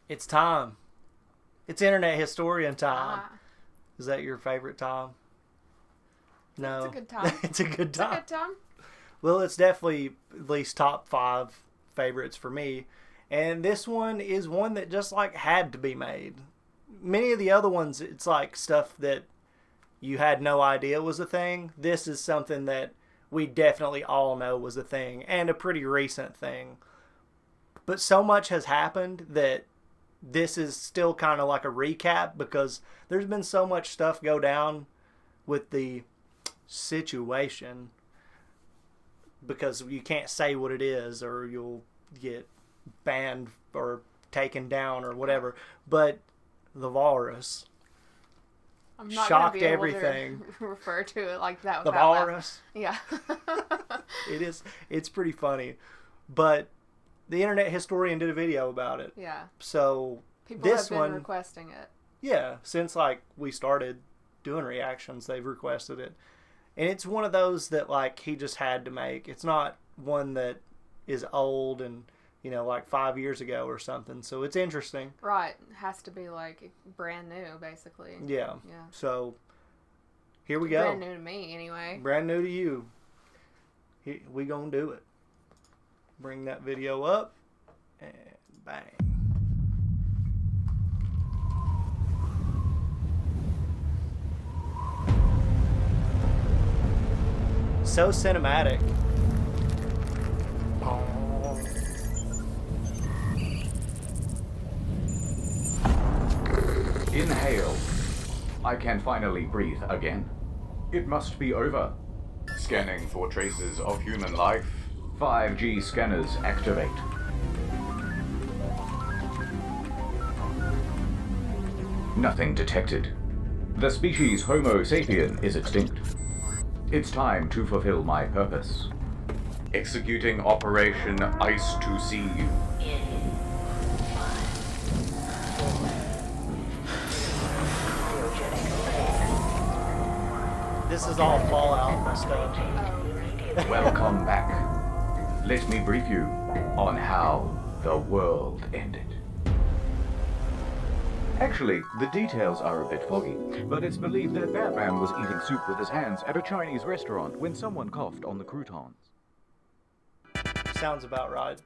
It's time. It's internet historian time. Ah. Is that your favorite time? No. It's a good time. It's a good time. It's a good time. Well, it's definitely at least top 5 favorites for me. And this one is one that just like had to be made. Many of the other ones, it's like stuff that you had no idea was a thing. This is something that we definitely all know was a thing, and a pretty recent thing. But so much has happened that this is still kind of like a recap, because there's been so much stuff go down with the situation, because you can't say what it is or you'll get banned or taken down or whatever. But TheVarus I'm not shocked gonna be able everything. To refer to it like that. TheVarus. Yeah. It's pretty funny. But the internet historian did a video about it. Yeah. So People this have been one, requesting it. yeah, since like we started doing reactions, they've requested it. And it's one of those that like he just had to make. It's not one that is old and, you know, like 5 years ago or something. So it's interesting. Right. It has to be like brand new, basically. Yeah. Yeah. So here we go. Brand new to me, anyway. Brand new to you. We gonna do it. Bring that video up and bang. So cinematic. Inhale. I can finally breathe again. It must be over. Scanning for traces of human life. 5G scanners activate. Nothing detected. The species Homo sapien is extinct. It's time to fulfill my purpose. Executing Operation Ice to See You. This is all Fallout stuff. Welcome back. Let me brief you on how the world ended. Actually, the details are a bit foggy, but it's believed that Batman was eating soup with his hands at a Chinese restaurant when someone coughed on the croutons. Sounds about right.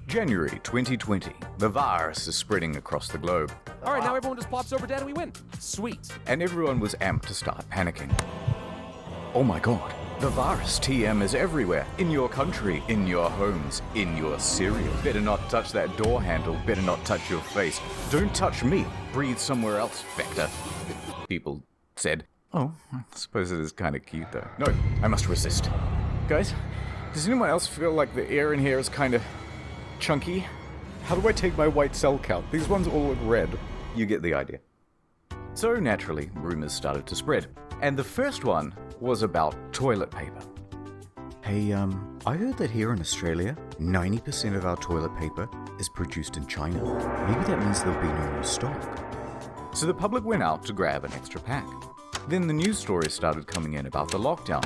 January 2020. The virus is spreading across the globe, All right, now everyone just plops over dead and we win. Sweet. and everyone was amped to start panicking. Oh my god, the virus TM is everywhere. In your country, in your homes, in your cereal. Better not touch that door handle, better not touch your face. Don't touch me, breathe somewhere else, Vector. People said, oh, I suppose it is kind of cute though. No, I must resist. Guys, does anyone else feel like the air in here is kind of chunky? How do I take my white cell count? These ones all look red. You get the idea. So naturally, rumors started to spread. And the first one was about toilet paper. Hey, I heard that here in Australia, 90% of our toilet paper is produced in China. Maybe that means there'll be no more stock. So the public went out to grab an extra pack. Then the news stories started coming in about the lockdown.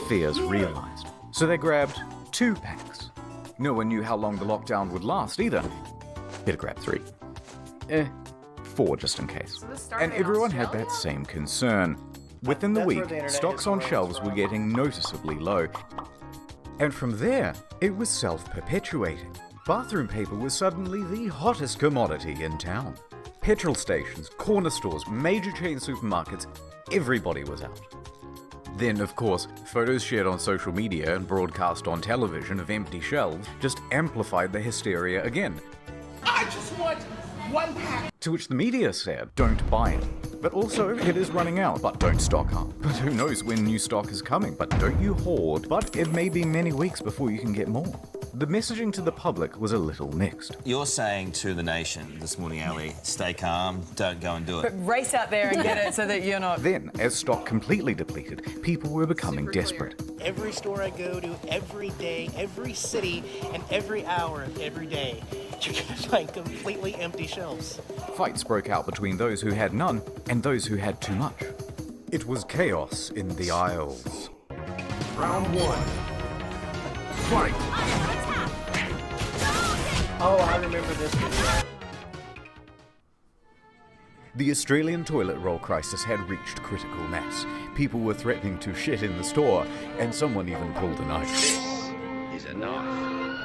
Fears realized. So they grabbed 2 packs. No one knew how long the lockdown would last either. Better grab 3. 4 just in case. So this started And in everyone had Australia? that same concern. Within the That's where week, the internet stocks is on growing shelves from. were getting noticeably low. And from there, it was self-perpetuating. Bathroom paper was suddenly the hottest commodity in town. Petrol stations, corner stores, major chain supermarkets, everybody was out. Then, of course, photos shared on social media and broadcast on television of empty shelves just amplified the hysteria again. I just want 1 pack. To which the media said, don't buy it. But also, it is running out, but don't stock up. But who knows when new stock is coming, but don't you hoard. But it may be many weeks before you can get more. The messaging to the public was a little mixed. You're saying to the nation this morning, Ali, stay calm, don't go and do it. Race out there and get it so that you're not... Then, as stock completely depleted, people were becoming Super clear. desperate. Every store I go to, every day, every city, and every hour of every day, you're gonna find completely empty shelves. Fights broke out between those who had none and those who had too much. It was chaos in the aisles. Round 1. Fight. Oh, I remember this video. The Australian toilet roll crisis had reached critical mass. People were threatening to shit in the store, and someone even pulled a knife. Is a knife.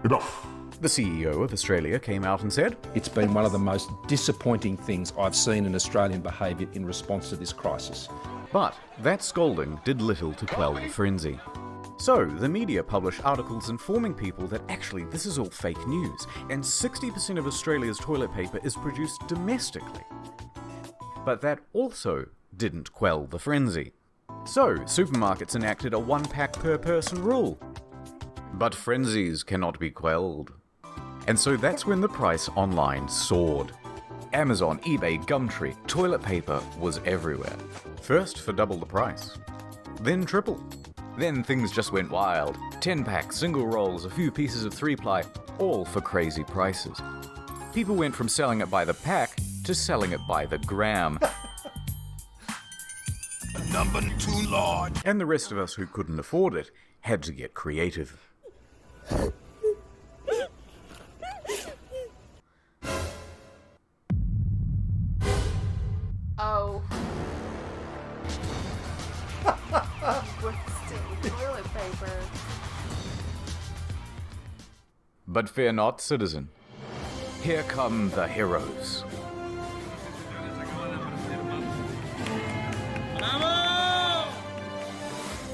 Enough. The CEO of Australia came out and said, "It's been one of the most disappointing things I've seen in Australian behaviour in response to this crisis." But that scolding did little to quell the frenzy. So, the media published articles informing people that actually this is all fake news, and 60% of Australia's toilet paper is produced domestically. But that also didn't quell the frenzy. So, supermarkets enacted a 1-pack per person rule. But frenzies cannot be quelled. And so that's when the price online soared. Amazon, eBay, Gumtree, toilet paper was everywhere. First for double the price, then triple. Then things just went wild. 10-pack, single rolls, a few pieces of 3-ply, all for crazy prices. People went from selling it by the pack to selling it by the gram. Number too large. And the rest of us who couldn't afford it had to get creative. Oh. Toilet paper. But fear not, citizen. Here come the heroes.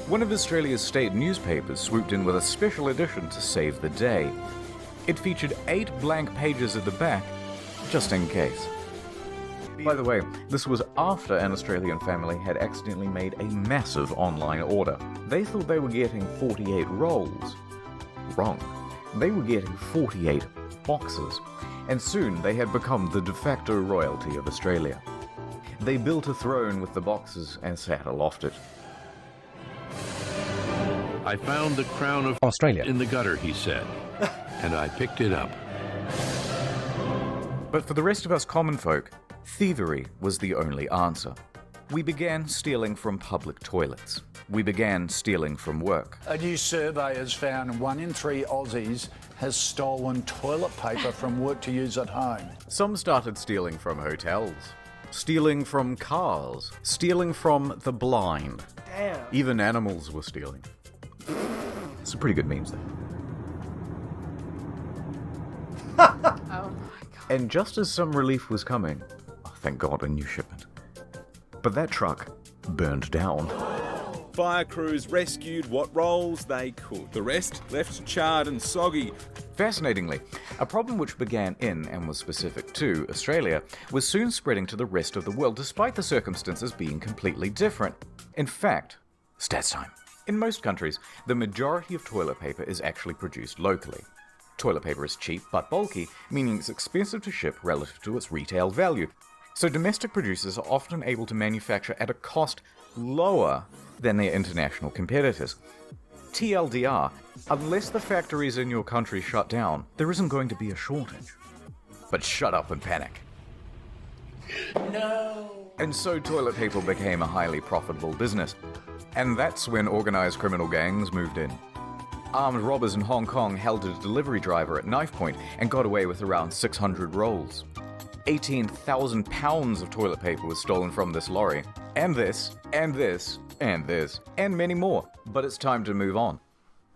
One of Australia's state newspapers swooped in with a special edition to save the day. It featured 8 blank pages at the back, just in case. By the way, this was after an Australian family had accidentally made a massive online order. They thought they were getting 48 rolls. Wrong. They were getting 48 boxes. And soon they had become the de facto royalty of Australia. They built a throne with the boxes and sat aloft it. I found the crown of Australia in the gutter, he said, and I picked it up. But for the rest of us common folk, thievery was the only answer. We began stealing from public toilets. We began stealing from work. A new survey has found 1 in 3 Aussies has stolen toilet paper from work to use at home. Some started stealing from hotels, stealing from cars, stealing from the blind. Damn. Even animals were stealing. Some pretty good memes there. Oh my god. And just as some relief was coming, thank God, a new shipment. But that truck burned down. Fire crews rescued what rolls they could. The rest left charred and soggy. Fascinatingly, a problem which began in and was specific to Australia was soon spreading to the rest of the world, despite the circumstances being completely different. In fact, stats time. In most countries, the majority of toilet paper is actually produced locally. Toilet paper is cheap but bulky, meaning it's expensive to ship relative to its retail value. So domestic producers are often able to manufacture at a cost lower than their international competitors. TLDR, unless the factories in your country shut down, there isn't going to be a shortage. But shut up and panic. No. And so toilet paper became a highly profitable business. And that's when organized criminal gangs moved in. Armed robbers in Hong Kong held a delivery driver at knife point and got away with around 600 rolls. 18,000 pounds of toilet paper was stolen from this lorry. And this, and this, and this, and many more. But it's time to move on.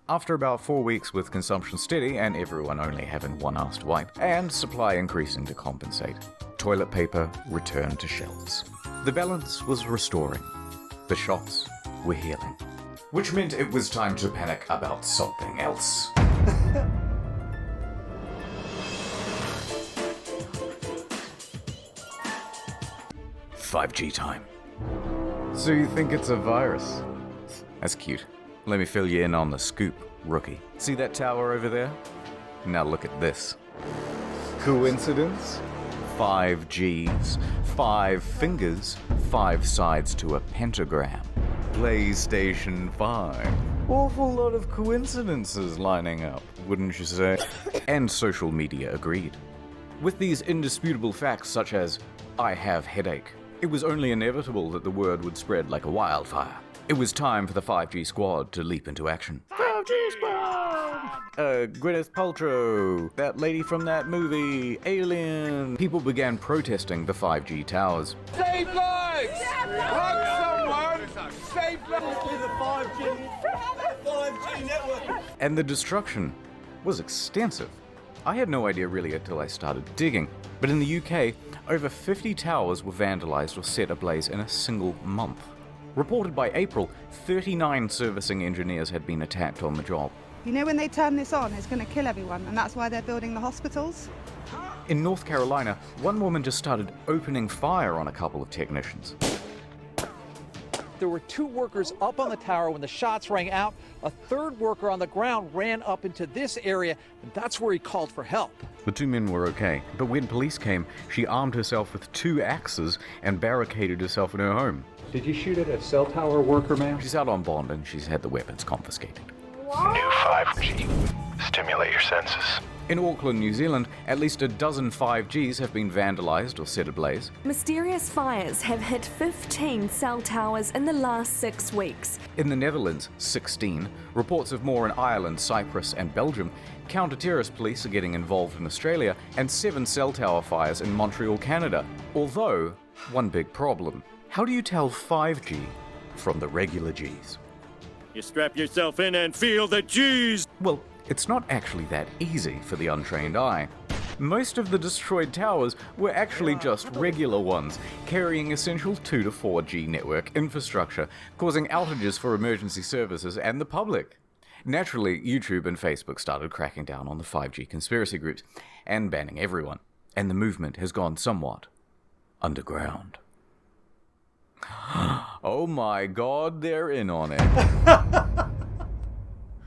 After about 4 weeks with consumption steady and everyone only having one ass to wipe, and supply increasing to compensate, toilet paper returned to shelves. The balance was restoring. The shops were healing. Which meant it was time to panic about something else. 5G time. So you think it's a virus? That's cute. Let me fill you in on the scoop, rookie. See that tower over there? Now look at this. Coincidence? 5 Gs, 5 fingers, 5 sides to a pentagram. PlayStation 5. Awful lot of coincidences lining up, wouldn't you say? And social media agreed. With these indisputable facts such as, I have headache, it was only inevitable that the word would spread like a wildfire. It was time for the 5G squad to leap into action. 5G! Gwyneth Paltrow, that lady from that movie, Alien. People began protesting the 5G towers. Save lives! Hug someone! Save lives! The 5G network! And the destruction was extensive. I had no idea really until I started digging, but in the UK, over 50 towers were vandalized or set ablaze in a single month. Reported by April, 39 servicing engineers had been attacked on the job. You know, when they turn this on, it's going to kill everyone, and that's why they're building the hospitals. In North Carolina, one woman just started opening fire on a couple of technicians. There were 2 workers up on the tower when the shots rang out. A 3rd worker on the ground ran up into this area, and that's where he called for help. The 2 men were okay, but when police came, she armed herself with 2 axes and barricaded herself in her home. Did you shoot at a cell tower worker, ma'am? She's out on bond and she's had the weapons confiscated. New 5G. Stimulate your senses. In Auckland, New Zealand, at least a dozen 5Gs have been vandalized or set ablaze. Mysterious fires have hit 15 cell towers in the last 6 weeks. In the Netherlands, 16. Reports of more in Ireland, Cyprus, and Belgium. Counter-terrorist police are getting involved in Australia, and 7 cell tower fires in Montreal, Canada. Although, one big problem. How do you tell 5G from the regular Gs? You strap yourself in and feel the G's! Well, it's not actually that easy for the untrained eye. Most of the destroyed towers were actually just regular ones, carrying essential 2 to 4G network infrastructure, causing outages for emergency services and the public. Naturally, YouTube and Facebook started cracking down on the 5G conspiracy groups and banning everyone, and the movement has gone somewhat underground. Oh my god, they're in on it.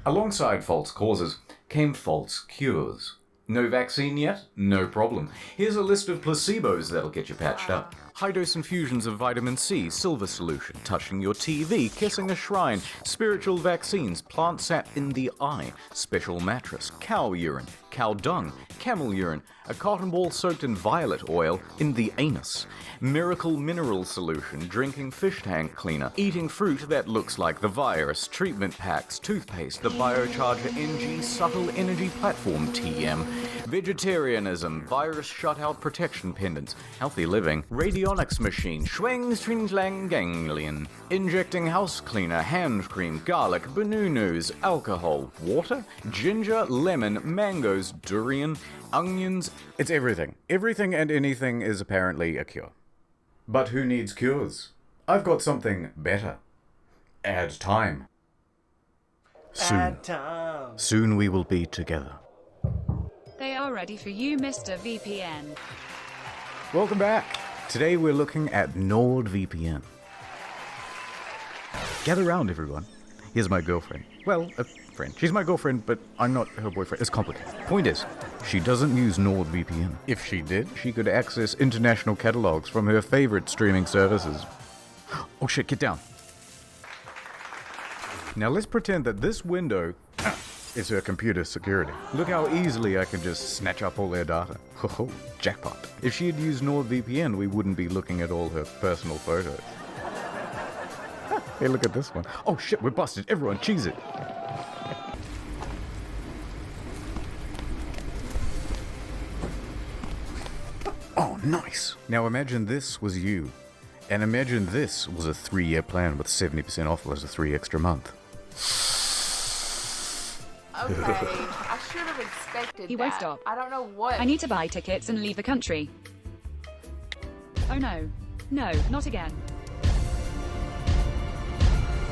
Alongside false causes came false cures. No vaccine yet? No problem. Here's a list of placebos that'll get you patched up. High-dose infusions of vitamin C, silver solution, touching your TV, kissing a shrine, spiritual vaccines, plant sap in the eye, special mattress, cow urine, cow dung, camel urine, a cotton ball soaked in violet oil in the anus, miracle mineral solution, drinking fish tank cleaner, eating fruit that looks like the virus, treatment packs, toothpaste, the biocharger NG subtle energy platform TM, vegetarianism, virus shutout protection pendants, healthy living, radionics machine, schwang string lang ganglion, injecting house cleaner, hand cream, garlic, banunus, alcohol, water, ginger, lemon, mangoes, durian, onions. It's everything. Everything and anything is apparently a cure. But who needs cures? I've got something better. Add time. Soon. Add time. Soon we will be together. They are ready for you, Mr. VPN. Welcome back. Today we're looking at NordVPN. Gather round, everyone. Here's my girlfriend. Well, a friend. She's my girlfriend, but I'm not her boyfriend. It's complicated. Point is, she doesn't use NordVPN. If she did, she could access international catalogs from her favorite streaming services. Oh shit, get down. Now let's pretend that this window is her computer security. Look how easily I can just snatch up all their data. Oh, jackpot. If she had used NordVPN, we wouldn't be looking at all her personal photos. Hey, look at this one. Oh shit, we're busted. Everyone, cheese it. Oh, nice. Now imagine this was you. And imagine this was a 3-year plan with 70% off as a 3 extra month. Okay, I should have expected He that. won't stop. I don't know what. I need to buy tickets and leave the country. Oh no. No, not again.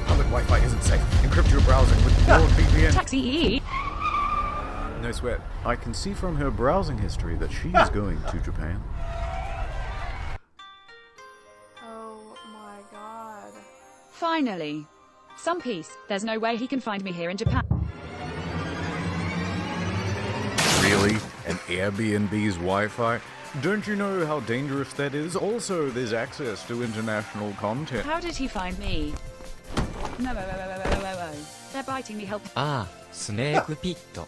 Public Wi-Fi isn't safe. Encrypt your browsing with NordVPN. Taxi EE. No sweat. I can see from her browsing history that she is going to Japan. Oh my god. Finally. Some peace. There's no way he can find me here in Japan. Really? An Airbnb's Wi-Fi? Don't you know how dangerous that is? Also, there's access to international content. How did he find me? No. They're biting me. Help. ああ、スネークピット。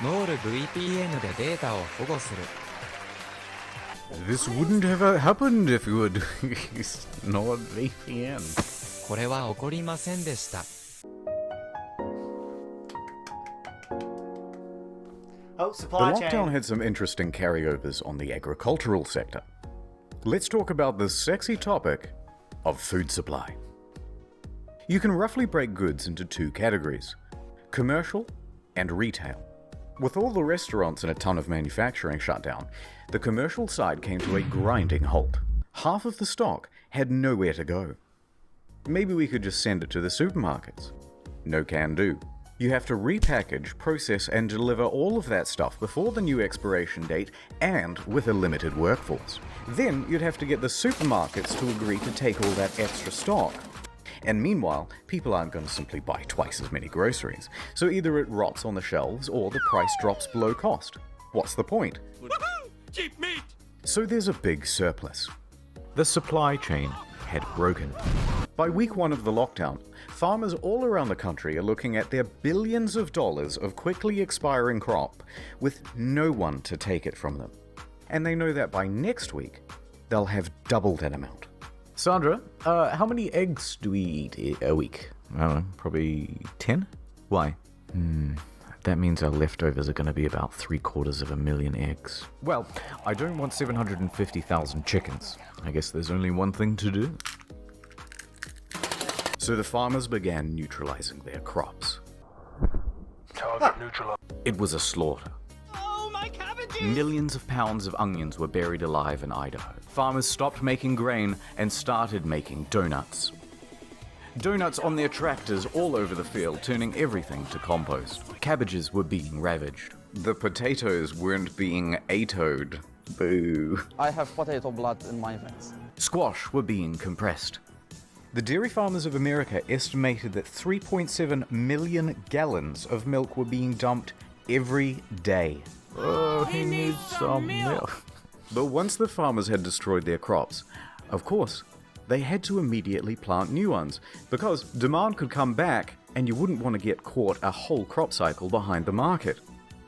NordVPN でデータを保護する。This wouldn't have happened if you had used NordVPN. これは起こりませんでした。Oh, supply The chain. lockdown had some interesting carryovers on the agricultural sector. Let's talk about the sexy topic of food supply. You can roughly break goods into two categories: commercial and retail. With all the restaurants and a ton of manufacturing shut down, the commercial side came to a grinding halt. Half of the stock had nowhere to go. Maybe we could just send it to the supermarkets. No can do. You have to repackage, process, and deliver all of that stuff before the new expiration date and with a limited workforce. Then you'd have to get the supermarkets to agree to take all that extra stock. And meanwhile, people aren't going to simply buy twice as many groceries, so either it rots on the shelves or the price drops below cost. What's the point? Cheap meat! So there's a big surplus. The supply chain had broken. By week 1 of the lockdown, farmers all around the country are looking at their billions of dollars of quickly expiring crop with no one to take it from them. And they know that by next week, they'll have double that amount. Sandra, how many eggs do we eat a week? I don't know, probably 10? Why? That means our leftovers are going to be about 750,000 eggs. Well, I don't want 750,000 chickens. I guess there's only one thing to do. So the farmers began neutralizing their crops. Target neutralized. It was a slaughter. Oh, my cabbages! Millions of pounds of onions were buried alive in Idaho. Farmers stopped making grain and started making donuts. Donuts on their tractors all over the field, turning everything to compost. Cabbages were being ravaged. The potatoes weren't being atoed. Boo. I have potato blood in my veins. Squash were being compressed. The dairy farmers of America estimated that 3.7 million gallons of milk were being dumped every day. Oh, he needs some milk. But once the farmers had destroyed their crops, of course, they had to immediately plant new ones, because demand could come back and you wouldn't want to get caught a whole crop cycle behind the market.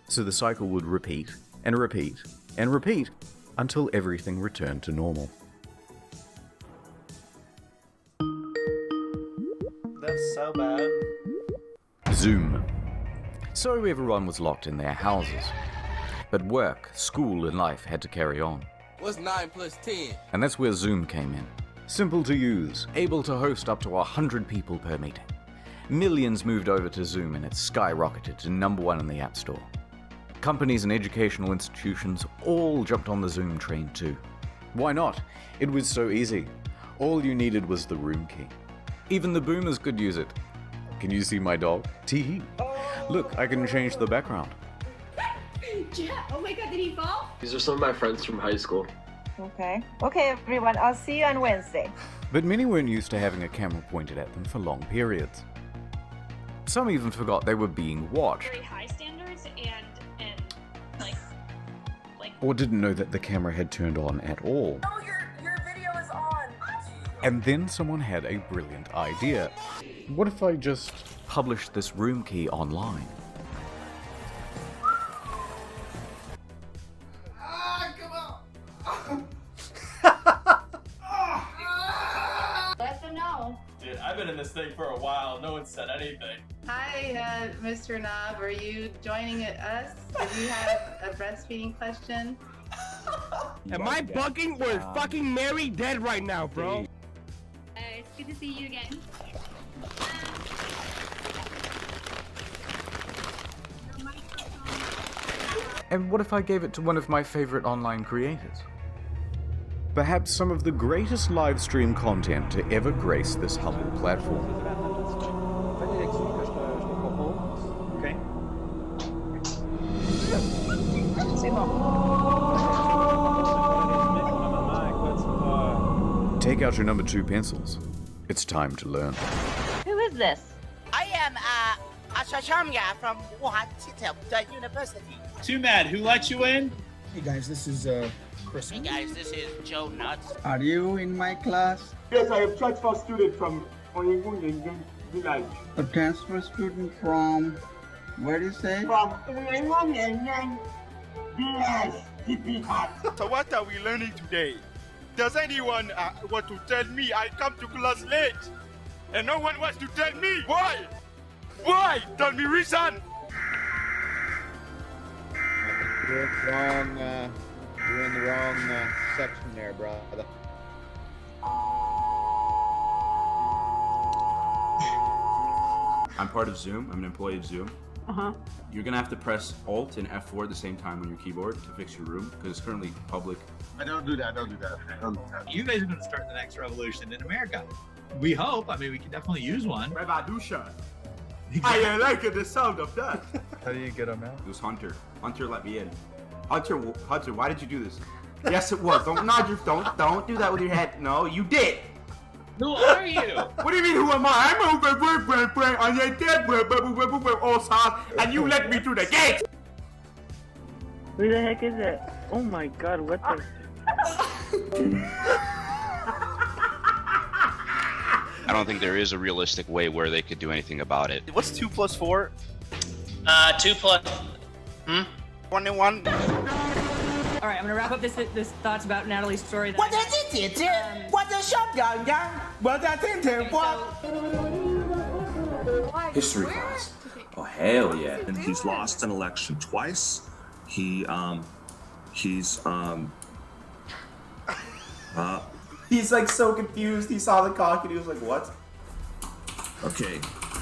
So the cycle would repeat and repeat and repeat until everything returned to normal. That's so bad. Zoom. So everyone was locked in their houses. But work, school, and life had to carry on. What's 9 plus 10? And that's where Zoom came in. Simple to use, able to host up to 100 people per meeting. Millions moved over to Zoom and it skyrocketed to #1 in the App Store. Companies and educational institutions all jumped on the Zoom train too. Why not? It was so easy. All you needed was the room key. Even the boomers could use it. Can you see my dog? Teehee. Look, I can change the background. Oh my god, did he fall? These are some of my friends from high school. Okay, everyone, I'll see you on Wednesday. But many weren't used to having a camera pointed at them for long periods. Some even forgot they were being watched. Very high standards and like Or didn't know that the camera had turned on at all. Oh, your video is on. And then someone had a brilliant idea. What if I just published this room key online? Let them know. Dude, I've been in this thing for a while. No one said anything. Hi, Mr. Knob. Are you joining us? Do you have a breastfeeding question? Am I bugging? We're fucking Mary dead right now, bro. It's good to see you again. And what if I gave it to one of my favorite online creators? Perhaps some of the greatest live stream content to ever grace this humble platform. Okay. Take out your #2 pencils. It's time to learn. Who is this? I am Ashashamya from Wuhan University. Too mad. Who let you in? Hey guys, this is Chris. Hey guys, this is Joe Nuts. Are you in my class? Yes, I am transfer student from Onyengung Village. A transfer student from, where do you say? From Onyengung Village. So what are we learning today? Does anyone want to tell me I come to class late? And no one wants to tell me why? Why? Tell me reason. You're in the wrong section there, brother. I'm part of Zoom. I'm an employee of Zoom. You're gonna have to press Alt and F4 at the same time on your keyboard to fix your room because it's currently public. I don't do that. You guys are gonna start the next revolution in America. We hope. I mean, we can definitely use one. Revolution. I like the sound of that. How do you get him out? It was Hunter. Hunter let me in. Hunter, why did you do this? Yes, it was. Don't do that with your head. No, you did. Who are you? What do you mean, who am I? I'm on your dead all sides, and you let me through the gate! Who the heck is it? Oh my god, what the... I don't think there is a realistic way where they could do anything about it. What's 2 plus 4? 2 plus... 1 and 1. All right, I'm gonna wrap up this thoughts about Natalie's story. That History class. Oh hell yeah! And he's lost an election twice. He's like so confused. He saw the cock and he was like, "What?" Okay,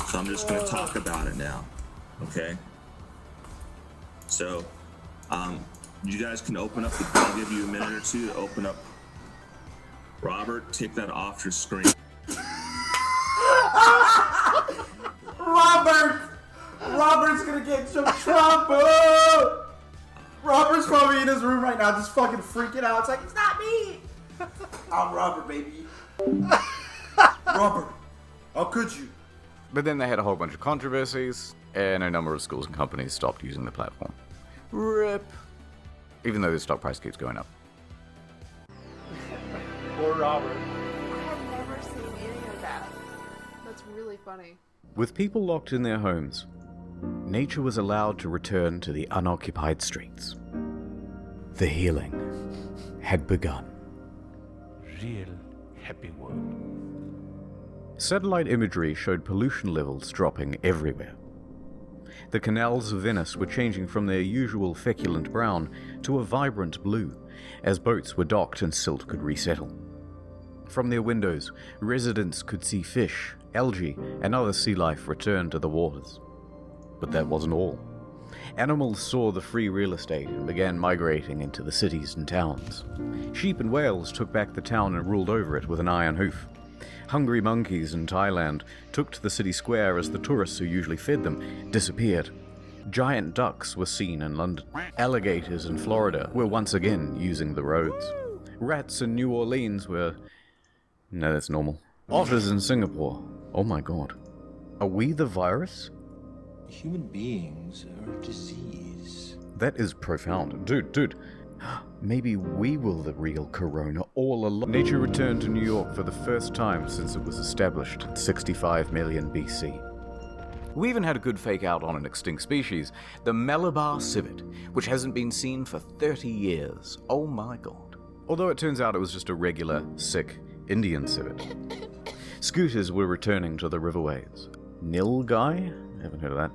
so I'm just gonna talk about it now. Okay. So, you guys can open up. I'll give you a minute or two to open up. Robert, take that off your screen. Robert's gonna get some trouble. Robert's probably in his room right now, just fucking freaking out. It's like, it's not me. I'm Robert, baby. Robert, how could you? But then they had a whole bunch of controversies, and a number of schools and companies stopped using the platform. RIP. Even though the stock price keeps going up. Poor Robert. I've never seen any of that. That's really funny. With people locked in their homes, nature was allowed to return to the unoccupied streets. The healing had begun. Real happy world. Satellite imagery showed pollution levels dropping everywhere. The canals of Venice were changing from their usual feculent brown to a vibrant blue, as boats were docked and silt could resettle. From their windows, residents could see fish, algae, and other sea life return to the waters. But that wasn't all. Animals saw the free real estate and began migrating into the cities and towns. Sheep and whales took back the town and ruled over it with an iron hoof. Hungry monkeys in Thailand took to the city square as the tourists who usually fed them disappeared. Giant ducks were seen in London. Alligators in Florida were once again using the roads. Rats in New Orleans were... No, that's normal. Otters in Singapore. Oh my god. Are we the virus? Human beings are a disease. That is profound. Dude. Maybe we were the real corona all along. Nature returned to New York for the first time since it was established in 65 million BC. We even had a good fake out on an extinct species, the Malabar civet, which hasn't been seen for 30 years. Oh my god. Although it turns out it was just a regular, sick Indian civet. Scooters were returning to the riverways. Nilgai? Haven't heard of that.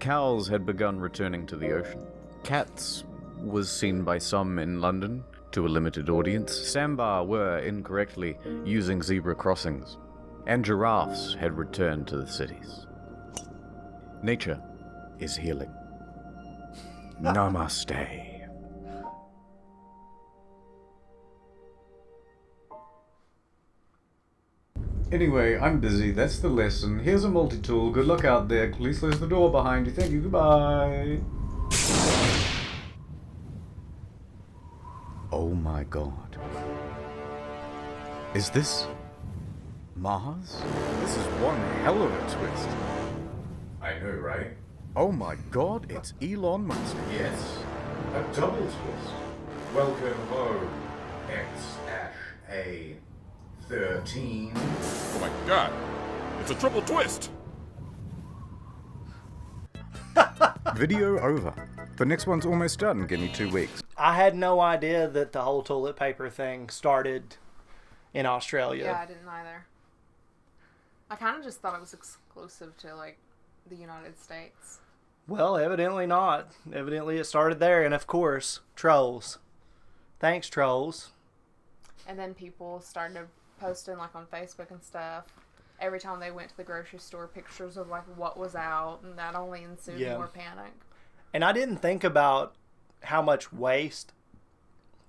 Cows had begun returning to the ocean. Cats was seen by some in London, to a limited audience. Sambar were, incorrectly, using zebra crossings. And giraffes had returned to the cities. Nature is healing. Namaste. Anyway, I'm busy. That's the lesson. Here's a multi-tool. Good luck out there. Please close the door behind you. Thank you. Goodbye. Oh my god. Is this Mars? This is one hell of a twist. I know, right? Oh my god, it's Elon Musk. Yes, a double twist. Welcome home, X-A13. Oh my god, it's a triple twist! Video over. The next one's almost done. Give me 2 weeks. I had no idea that the whole toilet paper thing started in Australia. Yeah, I didn't either. I kind of just thought it was exclusive to, like, the United States. Well, evidently not. Evidently it started there. And of course, trolls. Thanks, trolls. And then people started posting like on Facebook and stuff. Every time they went to the grocery store, pictures of like what was out, and that only ensued more panic. And I didn't think about how much waste,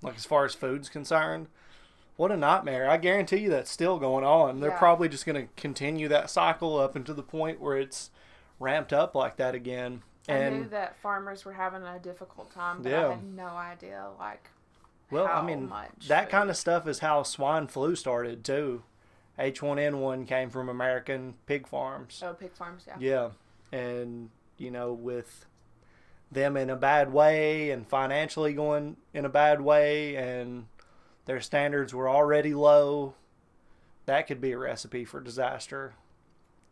like as far as food's concerned. What a nightmare. I guarantee you that's still going on. They're probably just going to continue that cycle up until the point where it's ramped up like that again. I knew that farmers were having a difficult time, but I had no idea how much that kind of stuff is how swine flu started too. H1N1 came from American pig farms. Oh, pig farms, yeah. Yeah. And, with them in a bad way and financially going in a bad way and their standards were already low, that could be a recipe for disaster.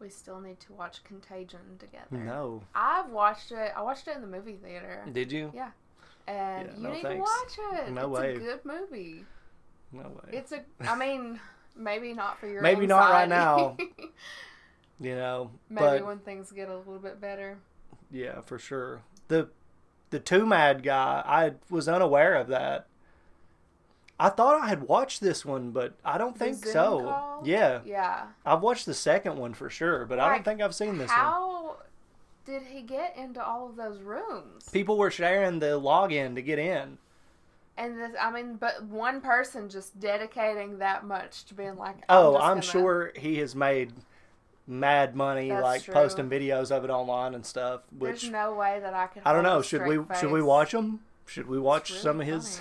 We still need to watch Contagion together. No. I've watched it. I watched it in the movie theater. Did you? Yeah. And you need thanks. to watch it. No it's way. a good movie. No way. Maybe not for your Maybe anxiety. not right now. Maybe when things get a little bit better. Yeah, for sure. The Too Mad guy, I was unaware of that. I thought I had watched this one, but I don't think so. Call? Yeah. Yeah. I've watched the second one for sure, but I don't think I've seen this one. How did he get into all of those rooms? People were sharing the login to get in. And but one person just dedicating that much to being like, I'm sure he has made mad money, That's posting videos of it online and stuff. Which there's no way that I could. I don't know. Should we watch them? Should we watch some of his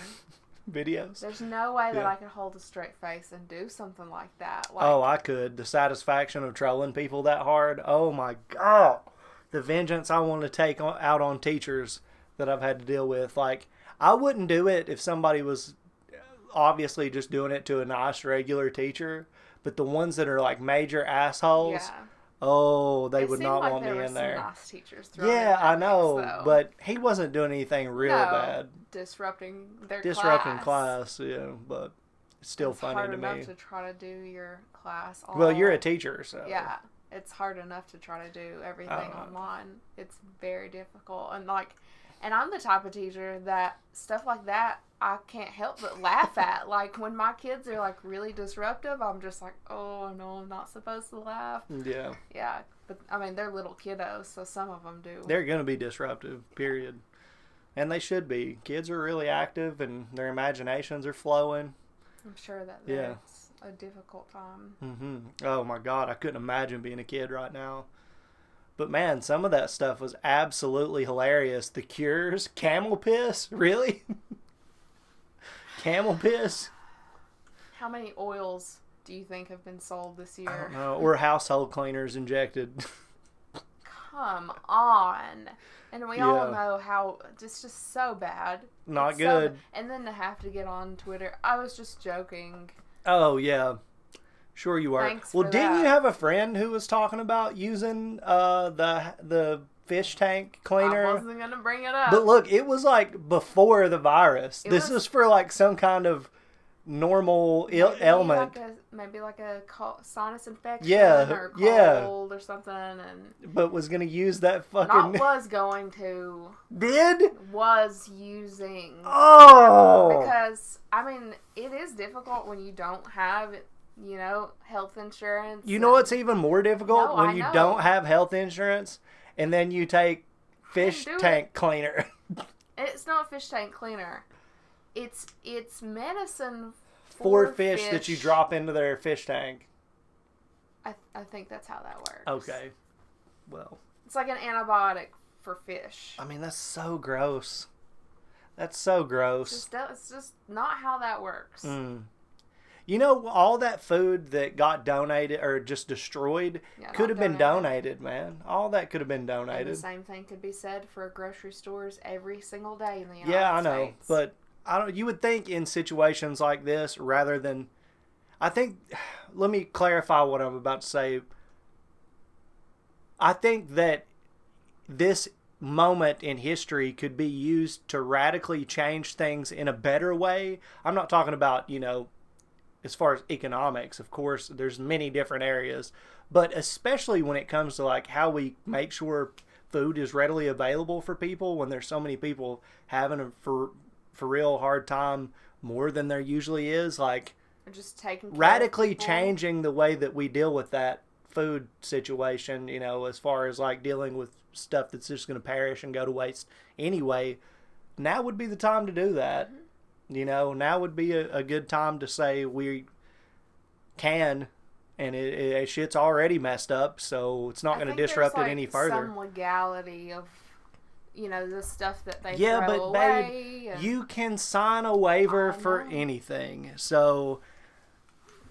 videos? There's no way that I could hold a straight face and do something like that. I could. The satisfaction of trolling people that hard. Oh my God. The vengeance I want to take out on teachers that I've had to deal with. I wouldn't do it if somebody was obviously just doing it to a nice regular teacher, but the ones that are major assholes, they would not want me in there. Nice teachers I know, but he wasn't doing anything real bad. Disrupting class, but it's still funny to me. It's hard enough to try to do your class. Well, you're a teacher, so yeah, it's hard enough to try to do everything online. It's very difficult, and I'm the type of teacher that stuff like that I can't help but laugh at. When my kids are really disruptive, I'm just like, oh no, I'm not supposed to laugh. Yeah. Yeah, but they're little kiddos, so some of them do. They're gonna be disruptive, period. And they should be. Kids are really active and their imaginations are flowing. I'm sure that it's a difficult time. Mm-hmm. Oh my God, I couldn't imagine being a kid right now. But man, some of that stuff was absolutely hilarious. The cures, camel piss, really? Camel piss? How many oils do you think have been sold this year? I don't know. Or household cleaners injected. Come on. And we all know how it's just so bad. Not good. And then to have to get on Twitter. I was just joking. Oh, yeah. Sure you are. Didn't you have a friend who was talking about using the fish tank cleaner? I wasn't going to bring it up. But look, it was before the virus. This was for some kind of normal ailment. Maybe like a sinus infection or cold or something. But was going to use that fucking... Not was going to. Did? Was using. Oh! Because, it is difficult when you don't have health insurance. You know what's even more difficult? When you don't have health insurance and then you take fish tank cleaner. It's not fish tank cleaner. It's medicine for fish that you drop into their fish tank. I think that's how that works. Okay. Well. It's like an antibiotic for fish. That's so gross. That's so gross. It's just not how that works. All that food that got donated or just destroyed could have been donated, man. All that could have been donated. And the same thing could be said for grocery stores every single day in the United States. Yeah, I know. But you would think in situations like this, rather than... let me clarify what I'm about to say. I think that this moment in history could be used to radically change things in a better way. I'm not talking about, as far as economics, of course, there's many different areas, but especially when it comes to how we make sure food is readily available for people when there's so many people having a for real hard time more than there usually is, like just taking radically changing the way that we deal with that food situation, you know, as far as like dealing with stuff that's just going to perish and go to waste anyway. Now would be the time to do that. You know, now would be a good time to say we can, and shit's already messed up, so it's not going to disrupt it any further. Some legality of, you know, the stuff that they yeah, throw but away. Babe, you can sign a waiver for anything. So,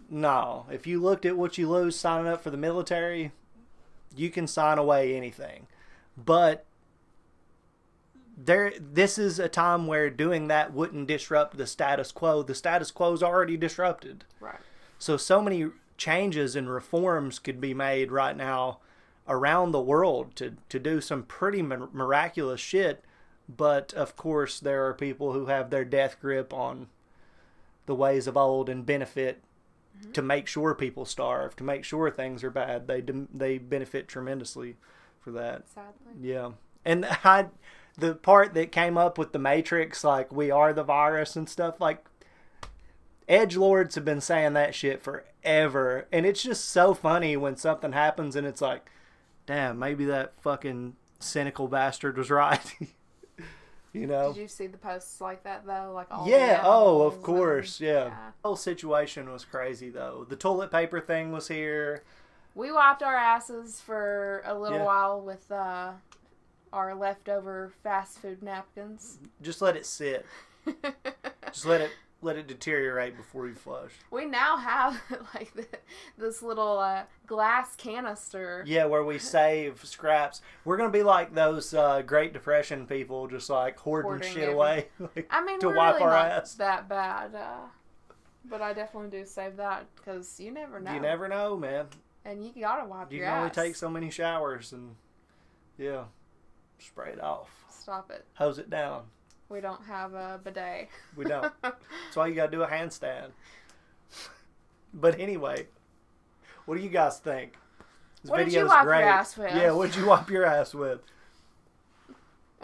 no, if you looked at what you lose signing up for the military, you can sign away anything. But this is a time where doing that wouldn't disrupt the status quo. The status quo is already disrupted. Right. So many changes and reforms could be made right now around the world to do some pretty miraculous shit. But, of course, there are people who have their death grip on the ways of old and benefit to make sure people starve, to make sure things are bad. They benefit tremendously for that. Sadly. Yeah. And the part that came up with the Matrix, like, we are the virus and stuff, like, edgelords have been saying that shit forever. And it's just so funny when something happens and it's like, damn, maybe that fucking cynical bastard was right. You know? Did you see the posts like that, though? Like all of course, yeah. The whole situation was crazy, though. The toilet paper thing was here. We wiped our asses for a little while with our leftover fast food napkins. Just let it sit. Just let it deteriorate before you flush. We now have like this little glass canister. Yeah, where we save scraps. We're gonna be like those Great Depression people, just like hoarding shit away. Like, I mean, to we're wipe really our not ass. that bad, but I definitely do save that because you never know. You never know, man. And you gotta wipe your ass. You can only take so many showers, and spray it off. Stop it. Hose it down. We don't have a bidet. We don't. That's why you gotta do a handstand. But anyway, what do you guys think? What did you wipe your ass with? Yeah, what did you wipe your ass with?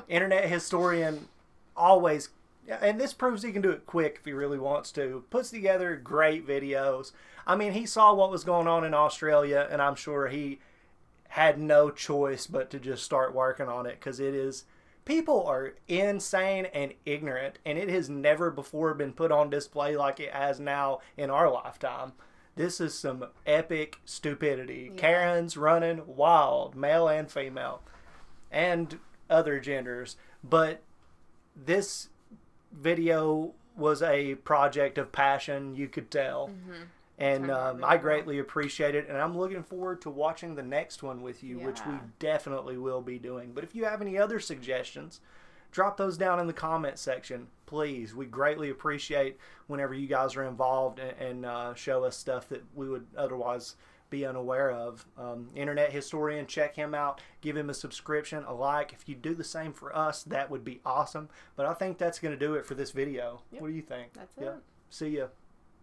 Internet historian always, and this proves he can do it quick if he really wants to, puts together great videos. I mean, he saw what was going on in Australia, and I'm sure he had no choice but to just start working on it, because it is... People are insane and ignorant, and it has never before been put on display like it has now in our lifetime. This is some epic stupidity. Yeah. Karen's running wild, male and female, and other genders. But this video was a project of passion, you could tell. Mm-hmm. And I greatly appreciate it, and I'm looking forward to watching the next one with you, which we definitely will be doing. But if you have any other suggestions, drop those down in the comment section, please. We greatly appreciate whenever you guys are involved and show us stuff that we would otherwise be unaware of. Internet historian, check him out. Give him a subscription, a like. If you do the same for us, that would be awesome. But I think that's going to do it for this video. Yep. What do you think? That's it. See ya.